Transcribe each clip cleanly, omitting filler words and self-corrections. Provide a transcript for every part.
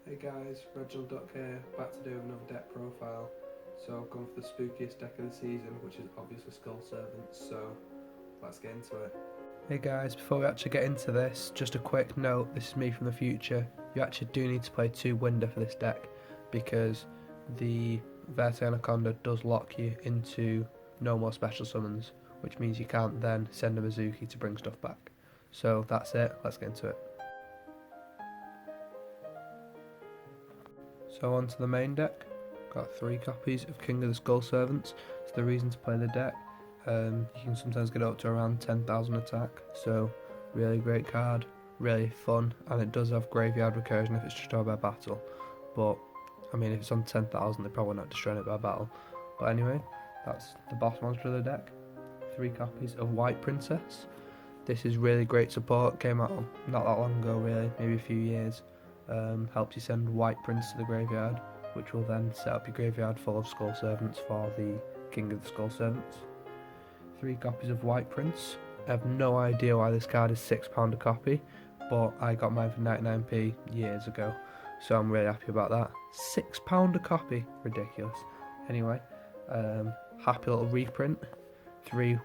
Hey guys, Reginald Duck here, back to do another deck profile. So I've gone for the spookiest deck of the season, which is obviously Skullservant, so let's get into it. Hey guys, before we actually get into this, just a quick note, this is me from the future. You actually do need to play 2 Winder for this deck, because the Verte Anaconda does lock you into no more special summons, which means you can't then send a Mizuki to bring stuff back. So that's it, let's get into it. So on to the main deck, got 3 copies of King of the Skullservants. It's the reason to play the deck. You can sometimes get up to around 10,000 attack, so really great card, really fun, and it does have graveyard recursion if it's destroyed by battle. But I mean, if it's on 10,000, they're probably not destroying it by battle. But anyway, that's the boss monster of the deck. 3 copies of White Princess. This is really great support, came out not that long ago really, maybe a few years. Helps you send White Prince to the graveyard, which will then set up your graveyard full of Skullservants for the King of the Skullservants. 3 copies of White Prince. I have no idea why this card is £6 a copy, but I got mine for 99p years ago, so I'm really happy about that. £6 a copy, ridiculous. Anyway, happy little reprint. 3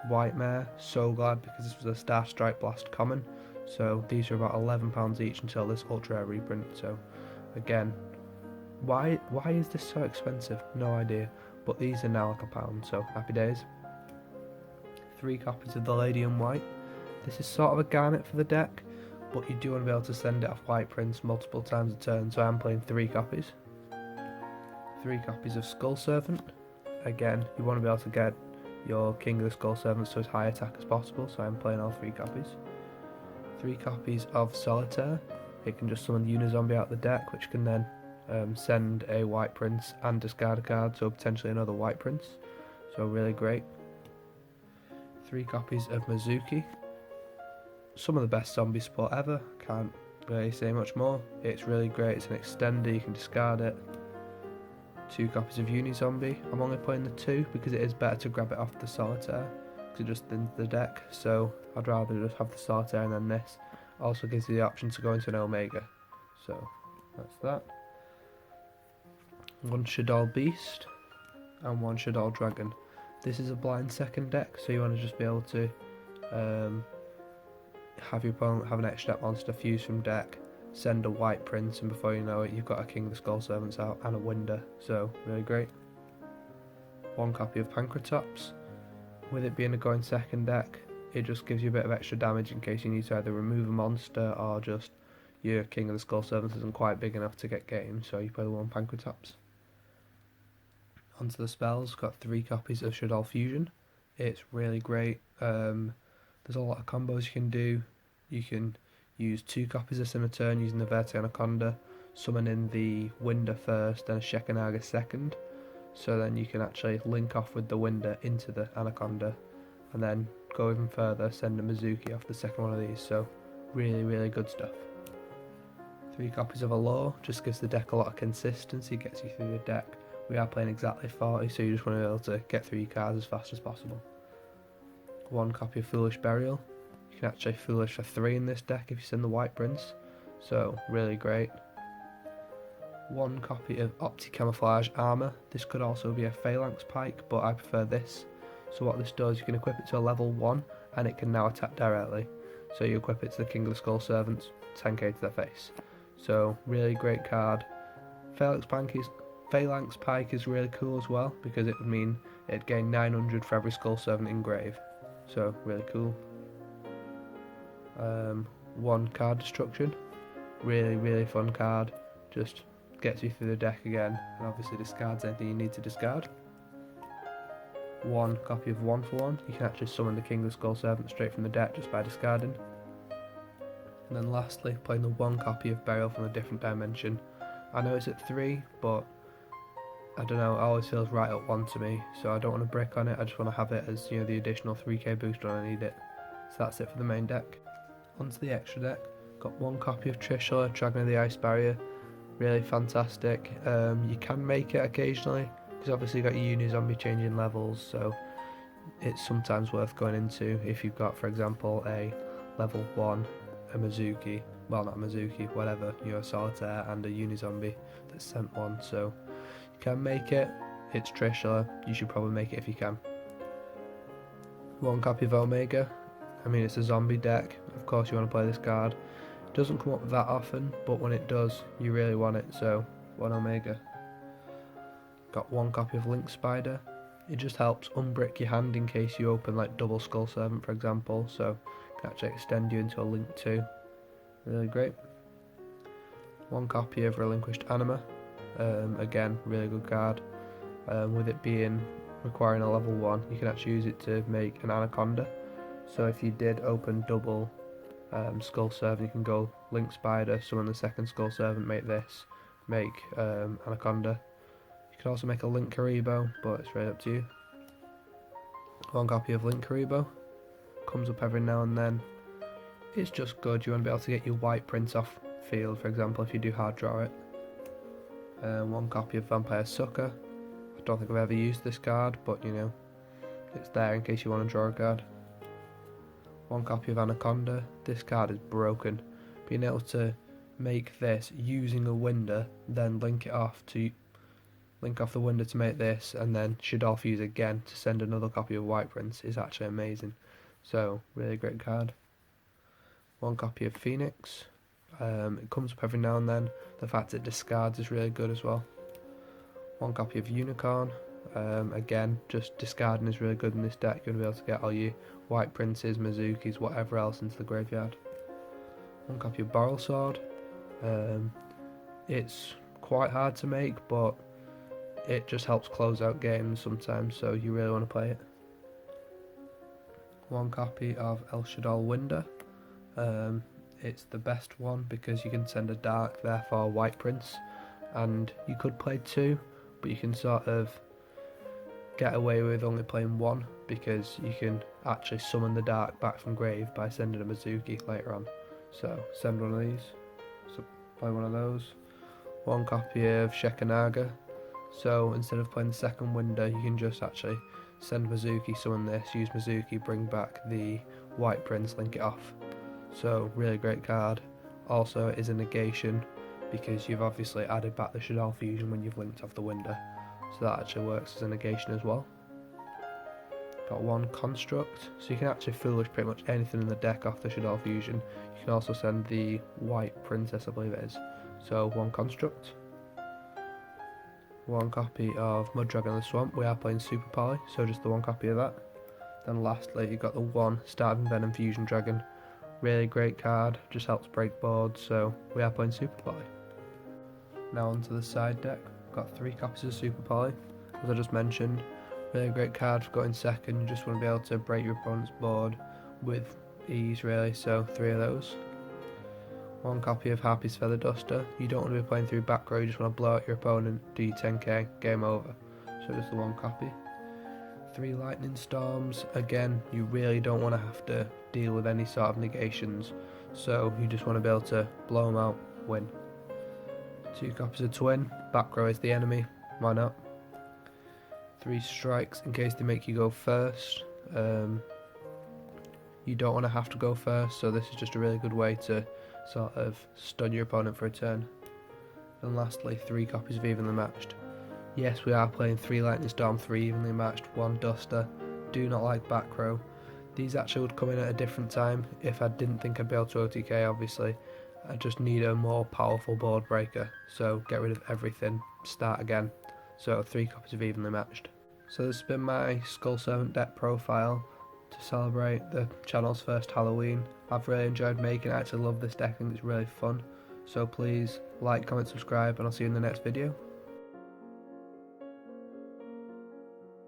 White Mare, so glad because this was a Star Strike Blast common. So these are about £11 each until this ultra rare reprint. So again, why is this so expensive? No idea. But these are now like £1, so happy days. 3 copies of the Lady in White. This is sort of a garnet for the deck, but you do want to be able to send it off White Prince multiple times a turn, so I'm playing 3 copies. 3 copies of Skullservant. Again, you want to be able to get your King of the Skullservants to as high attack as possible, so I'm playing all 3 copies. 3 copies of Solitaire. It can just summon the Unizombie out of the deck, which can then send a White Prince and discard a card, so potentially another White Prince. So really great. 3 copies of Mizuki. Some of the best zombie support ever, can't really say much more. It's really great, it's an extender, you can discard it. 2 copies of Unizombie. I'm only playing the 2 because it is better to grab it off the Solitaire, because it just thins the deck, so I'd rather just have the Solitaire and then this. Also gives you the option to go into an Omega, so that's that. 1 Shaddoll Beast and 1 Shaddoll Dragon. This is a blind second deck, so you want to just be able to have your opponent have an extra deck monster fuse from deck, send a White Prince, and before you know it, you've got a King of the Skullservants out and a Winder, so really great. 1 copy of Pancratops. With it being a going second deck, it just gives you a bit of extra damage in case you need to either remove a monster or just your King of the Skullservants isn't quite big enough to get game, so you play the 1 Pancratops. Onto the spells, got 3 copies of Shaddoll Fusion. It's really great. There's a lot of combos you can do. You can use 2 copies of this in a turn using the Verte Anaconda, summoning the Winder first, then a Shekinah second. So then you can actually link off with the Winder into the Anaconda, and then go even further, send a Mizuki off the second one of these. So really good stuff. 3 copies of Allure, just gives the deck a lot of consistency, gets you through the deck. We are playing exactly 40, so you just want to be able to get through your cards as fast as possible. 1 copy of Foolish Burial. You can actually Foolish for 3 in this deck if you send the White Prince, so really great. 1 copy of Opti Camouflage Armour. This could also be a Phalanx Pike, but I prefer this. So what this does, you can equip it to a level 1, and it can now attack directly. So you equip it to the King of the Skullservants, 10k to their face. So really great card. Phalanx Pike is really cool as well, because it would mean it'd gain 900 for every Skullservant in grave. So really cool. 1 Card Destruction. Really fun card. Just gets you through the deck again, and obviously discards anything you need to discard. 1 copy of 1 for 1. You can actually summon the King of the Skullservant straight from the deck just by discarding. And then lastly, playing the 1 copy of Burial from a Different Dimension. I know it's at 3, but I don't know, it always feels right at 1 to me, so I don't want to brick on it, I just want to have it as, you know, the additional 3k boost when I need it. So that's it for the main deck. Onto the extra deck, got 1 copy of Trishula, Dragon of the Ice Barrier. Really fantastic. You can make it occasionally, because obviously you've got your Unizombie changing levels, so it's sometimes worth going into if you've got, for example, a level 1, a Mizuki, well not a Mizuki, whatever, a solitaire and a Unizombie that's sent 1, so you can make it. It's Trishula, you should probably make it if you can. 1 copy of Omega, it's a zombie deck, of course you want to play this card. It doesn't come up that often, but when it does, you really want it, so 1 Omega. Got 1 copy of Link Spider. It just helps unbrick your hand in case you open like double Skullservant for example, so it can actually extend you into a Link 2. Really great. 1 copy of Relinquished Anima. Again, really good card. With it being requiring a level 1, you can actually use it to make an Anaconda. So if you did open double Skullservant, you can go Link Spider, summon the second Skullservant, make this, make Anaconda. You can also make a Link Karibo, but it's really up to you. 1 copy of Link Karibo. Comes up every now and then. It's just good, you want to be able to get your white prints off field, for example, if you do hard draw it. 1 copy of Vampire Sucker. I don't think I've ever used this card, but it's there in case you want to draw a card. 1 copy of Anaconda. This card is broken. Being able to make this using a window, then link off the window to make this, and then Shadolf use again to send another copy of White Prince is actually amazing. So, really great card. 1 copy of Phoenix. It comes up every now and then. The fact it discards is really good as well. 1 copy of Unicorn. Again, just discarding is really good in this deck. You're going to be able to get all your White Princes, Mizukis, whatever else into the graveyard. 1 copy of Boral Sword. It's quite hard to make, but it just helps close out games sometimes, so you really want to play it. 1 copy of El Shaddoll Winder. It's the best one because you can send a dark, therefore White Prince, and you could play 2, but you can sort of get away with only playing 1 because you can actually summon the dark back from grave by sending a Mizuki later on. So send one of these, so play one of those. 1 copy of Shekanaga. So instead of playing the second window, you can just actually send Mizuki, summon this, use Mizuki, bring back the White Prince, link it off. So really great card. Also it is a negation because you've obviously added back the Shaddoll Fusion when you've linked off the window. So that actually works as a negation as well. Got 1 Construct, so you can actually foolish pretty much anything in the deck off the Shaddoll Fusion. You can also send the White Princess, I believe it is. So 1 Construct. 1 copy of Muddragon of the Swamp. We are playing Super Poly, so just the 1 copy of that. Then lastly, you've got the 1 Starving Venom Fusion Dragon. Really great card, just helps break boards, so we are playing Super Poly. Now onto the side deck. Got 3 copies of Super Poly, as I just mentioned. Really great card for going second. You just want to be able to break your opponent's board with ease, really, so 3 of those. 1 copy of Harpy's Feather Duster. You don't want to be playing through back row, you just want to blow out your opponent, do your 10k, game over. So just the 1 copy. 3 Lightning Storms. Again, you really don't want to have to deal with any sort of negations, so you just want to be able to blow them out, win. 2 copies of Twin. Back row is the enemy, why not? 3 Strikes in case they make you go first. You don't want to have to go first, so this is just a really good way to sort of stun your opponent for a turn. And lastly, 3 copies of Evenly Matched. Yes, we are playing 3 Lightning Storm, 3 Evenly Matched, 1 Duster. Do not like back row. These actually would come in at a different time if I didn't think I'd be able to OTK, obviously. I just need a more powerful board breaker, so get rid of everything, start again. So 3 copies of Evenly Matched. So this has been my Skullservant deck profile to celebrate the channel's first Halloween. I've really enjoyed making it, I actually love this deck and it's really fun. So please like, comment, subscribe, and I'll see you in the next video.